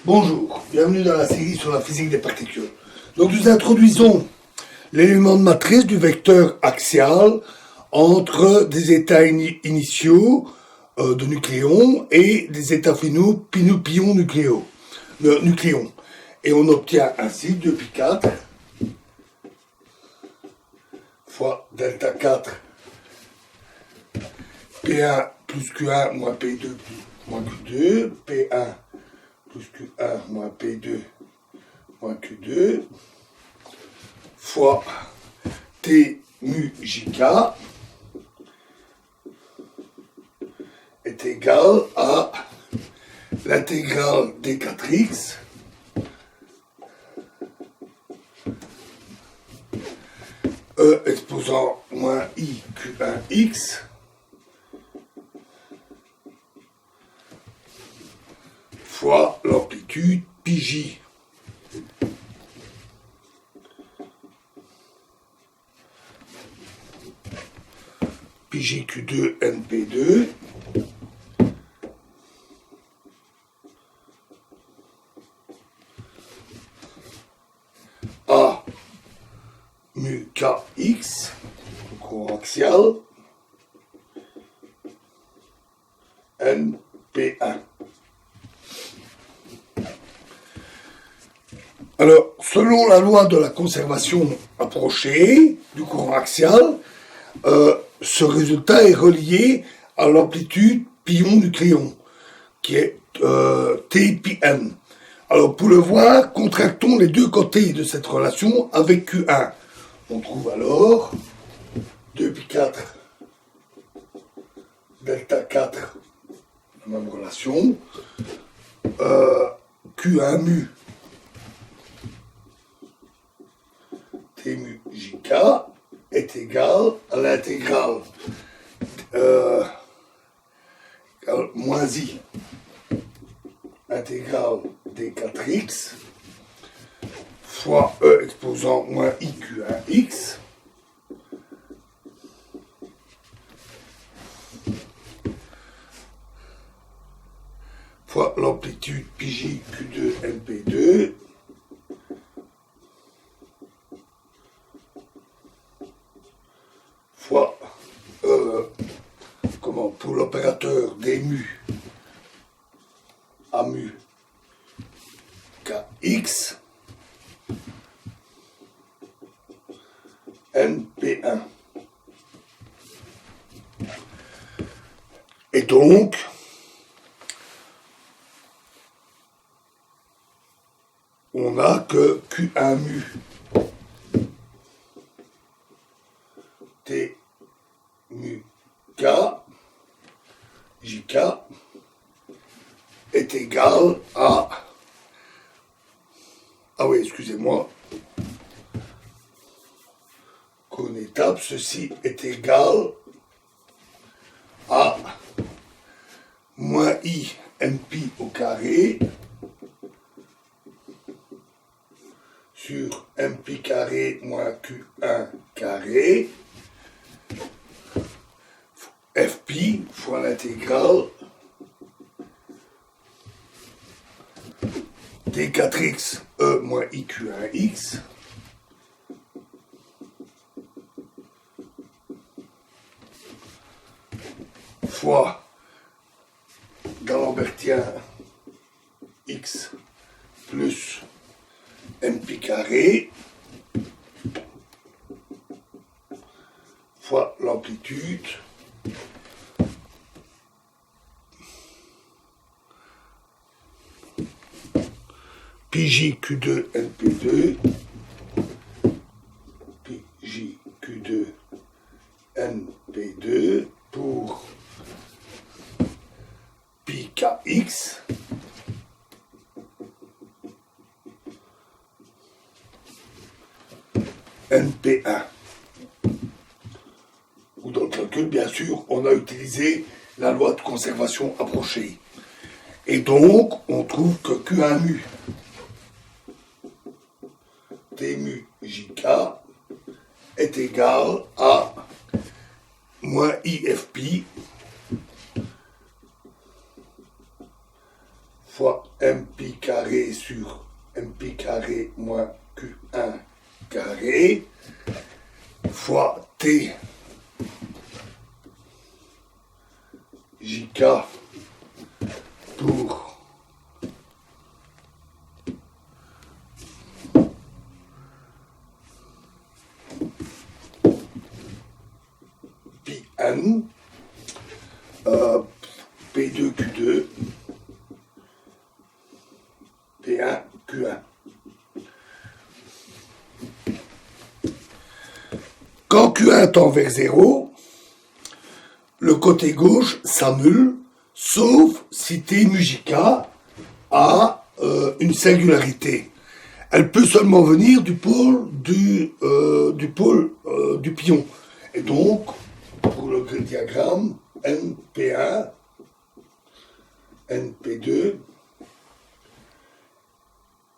Bonjour, bienvenue dans la série sur la physique des particules. Donc nous introduisons l'élément de matrice du vecteur axial entre des états initiaux de nucléons et des états finaux pions nucléons. Et on obtient ainsi 2π4 fois delta 4 P1 plus Q1 moins P2 moins Q2, P1 plus Q1 moins P2 moins Q2 fois T mu JK est égal à l'intégrale d4x E exposant moins I Q1x fois l'amplitude πj. πjq2 np2 A mu kx, le courant axial, np1. Alors, selon la loi de la conservation approchée du courant axial, ce résultat est relié à l'amplitude pion-nucléon, qui est Tπn. Alors, pour le voir, contractons les deux côtés de cette relation avec Q1. On trouve alors 2π4 delta 4, la même relation, Q1 mu T mu JK est égal à l'intégrale moins I intégrale d4x fois E exposant moins IQ1x fois l'amplitude πjq2 np2 fois pour l'opérateur d mu a mu kx np1. Et donc on n'a que Q1 mu T mu K JK est égal à... Ah oui, excusez-moi. Qu'en étape, ceci est égal à moins I MP au carré sur MP carré moins Q1 carré Fp fois l'intégrale d4x E moins IQ1x fois D'Alembertien x plus mp carré fois l'amplitude πjq2 np2 πjq2 np2 pour πkx np1. Ou dans le calcul, bien sûr, on a utilisé la loi de conservation approchée. Et donc, on trouve que Q1 mu T mu JK est égal à moins IFP fois MP carré sur MP carré moins Q1 carré fois T JK pour Pn P2Q2 P1Q1. Quand Q1 tend vers 0, le côté gauche s'annule, sauf si T mu JK a une singularité. Elle peut seulement venir du pôle du pion. Et donc, pour le diagramme, NP1, NP2,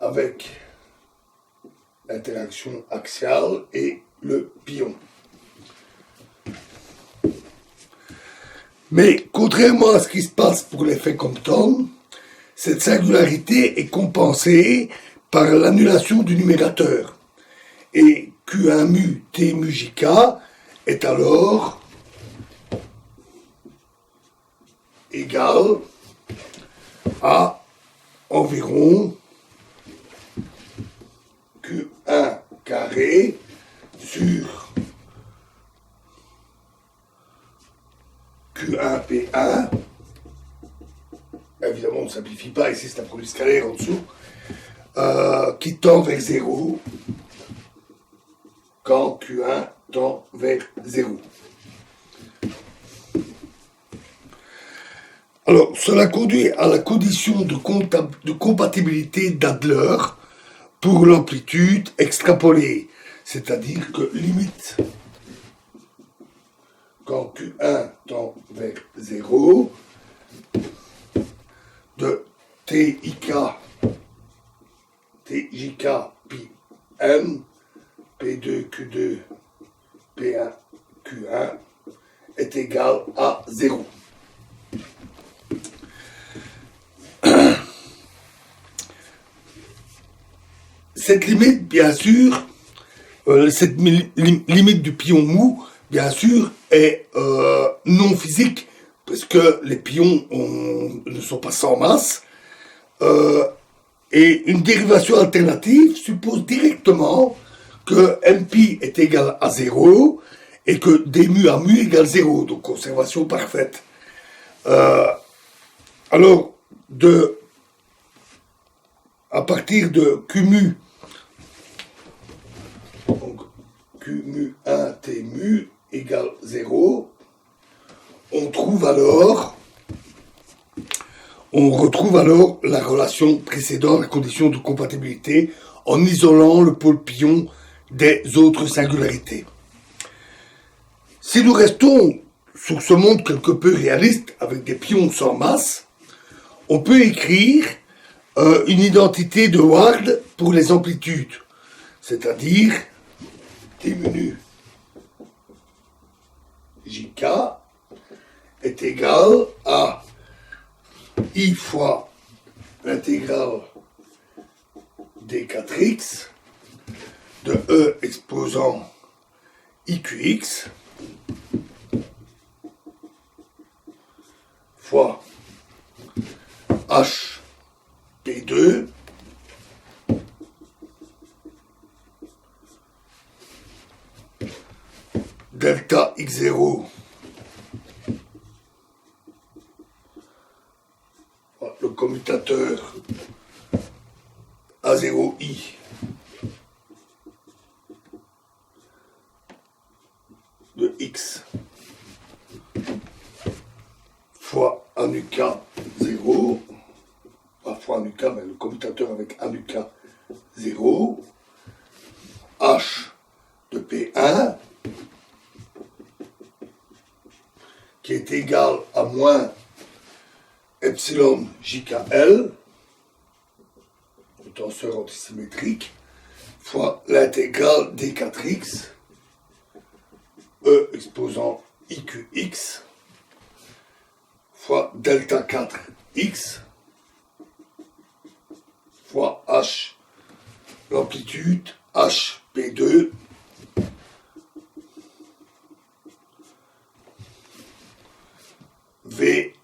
avec l'interaction axiale et le pion. Mais contrairement à ce qui se passe pour l'effet Compton, cette singularité est compensée par l'annulation du numérateur. Et Q1 mu T mu JK est alors égal à environ Q1 carré sur Q1 P1. Évidemment, on ne simplifie pas, ici c'est un produit scalaire en dessous, qui tend vers 0 quand Q1 tend vers 0. Alors, cela conduit à la condition de compatibilité d'Adler pour l'amplitude extrapolée, c'est-à-dire que limite quand Q1 tend vers 0 de TJK pi m P2Q2 P1Q1 est égal à 0. Cette limite, bien sûr, cette limite du pion mou, bien sûr, est non physique, parce que les pions ne sont pas sans masse, et une dérivation alternative suppose directement que MP est égal à 0 et que d mu à mu égale 0, donc conservation parfaite. Alors, à partir de Q mu, donc Q mu 1 T mu égale 0, on retrouve alors la relation précédant la condition de compatibilité en isolant le pôle pion des autres singularités. Si nous restons sur ce monde quelque peu réaliste avec des pions sans masse, on peut écrire une identité de Ward pour les amplitudes, c'est-à-dire T mu JK est égal à I fois l'intégrale d4x de E exposant IQX fois H P2 delta x0 le commutateur A0i de x fois 1 UK 0, pas fois 1 UK, mais le commutateur avec 1 UK 0, H de P1 qui est égal à moins epsilon JKL, le tenseur antisymétrique, fois l'intégrale d4x, E exposant IQX, fois delta 4x H, l'amplitude HP2 V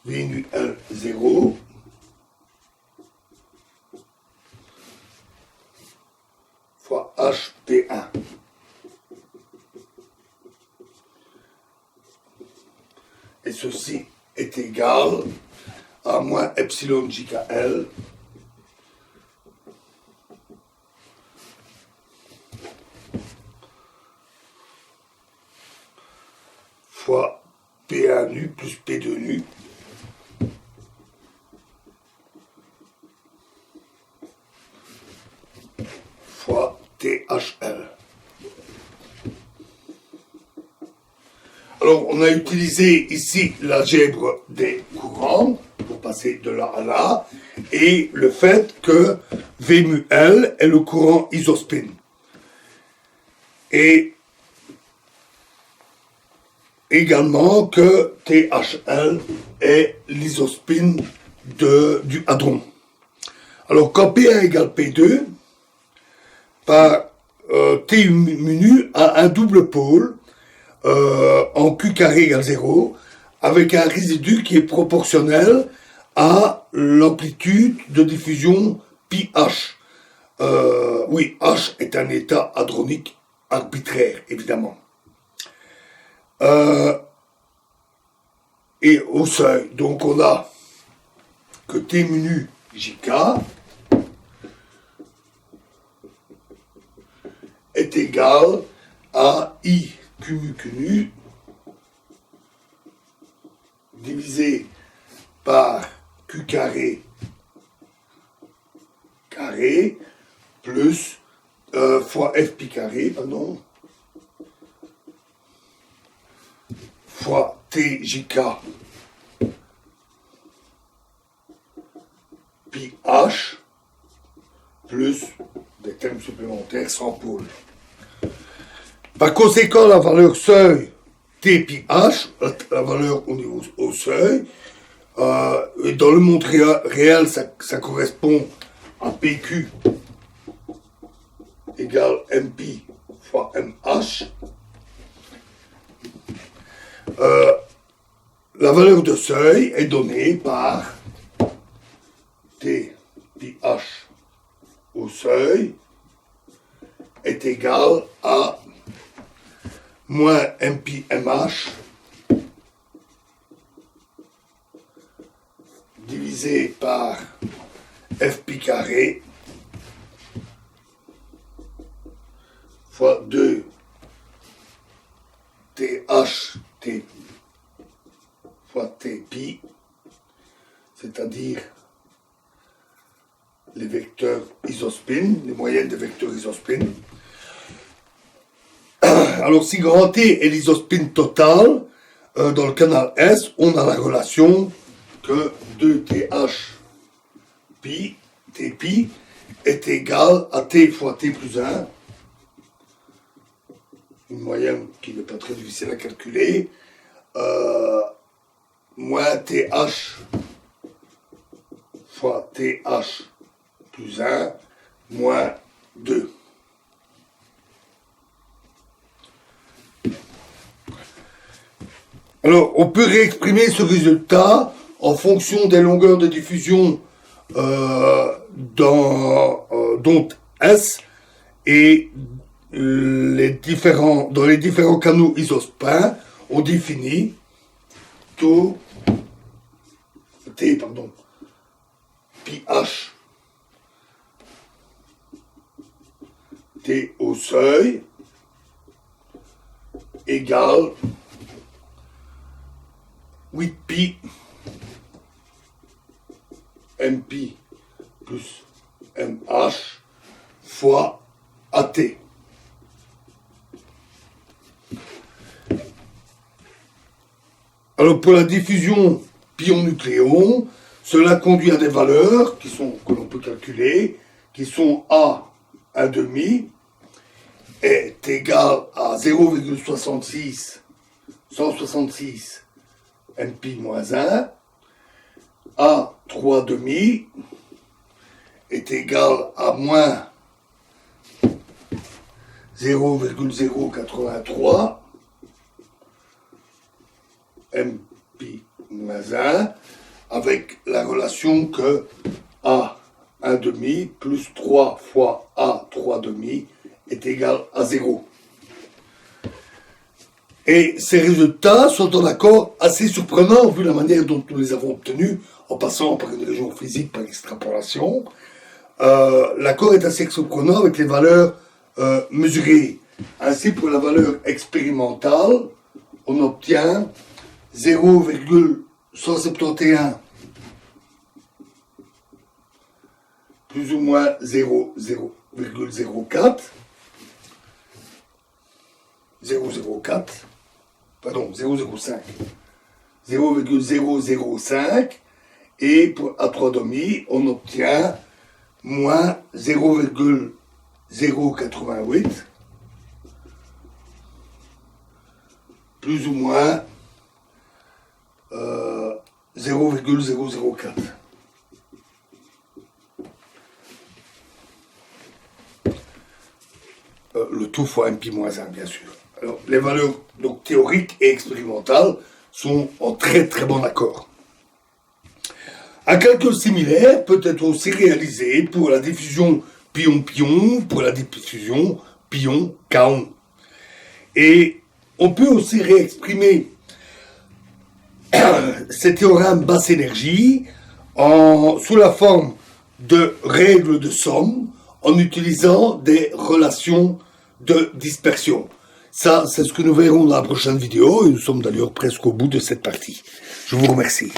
nu L0 fois HP1. Et ceci est égal à moins epsilon JKL fois P1 nu plus P2 nu fois THL. Alors, on a utilisé ici l'algèbre des courants pour passer de là à là, et le fait que V mu L est le courant isospin. Et également que THL est l'isospin du hadron. Alors, quand P1 égale P2, par T mu nu a un double pôle en Q carré égale 0, avec un résidu qui est proportionnel à l'amplitude de diffusion pi h. Oui, h est un état hadronique arbitraire, évidemment. Et au seuil, donc on a que T mu nu JK est égal à I Q mu Q nu divisé par Q carré carré plus fois F pi carré, pardon, fois TJK pi H plus des termes supplémentaires sans pôle. Par conséquent, la valeur seuil T pi H, la valeur au niveau au seuil, et dans le monde réel, ça correspond à PQ égale MP fois MH. La valeur de seuil est donnée par T pi H au seuil est égal à moins MP MH divisé par F pi carré fois 2 TH T fois T pi, c'est-à-dire les vecteurs isospin, les moyennes des vecteurs isospin. Alors, si grand T est l'isospin total, dans le canal S, on a la relation que 2TH pi, T pi, est égal à T fois T plus 1, une moyenne qui n'est pas très difficile à calculer, moins TH fois TH plus 1, moins 2. Alors, on peut réexprimer ce résultat en fonction des longueurs de diffusion dont S et dans les différents canaux isospins, on définit T, pi H T au seuil égale 8pi MP plus MH fois AT. Alors pour la diffusion pion-nucléon, cela conduit à des valeurs que l'on peut calculer, qui sont A 1,5 est égal à 0,166 MP moins 1, A3 demi est égal à moins 0,083 m pi moins 1 avec la relation que A1 demi plus 3 fois A3 demi est égal à 0. Et ces résultats sont en accord assez surprenants vu la manière dont nous les avons obtenus en passant par une région physique par extrapolation. L'accord est assez surprenant avec les valeurs mesurées. Ainsi, pour la valeur expérimentale, on obtient 0,171 plus ou moins 0,04 0,005 et pour A3 demi on obtient moins 0,088 plus ou moins 0,004. Le tout fois m pi moins 1 bien sûr. Alors, les valeurs donc, théoriques et expérimentales sont en très très bon accord. Un calcul similaire peut être aussi réalisé pour la diffusion pion-pion, pour la diffusion pion-kaon. Et on peut aussi réexprimer ces théorèmes basse énergie sous la forme de règles de somme en utilisant des relations de dispersion. Ça, c'est ce que nous verrons dans la prochaine vidéo et nous sommes d'ailleurs presque au bout de cette partie. Je vous remercie.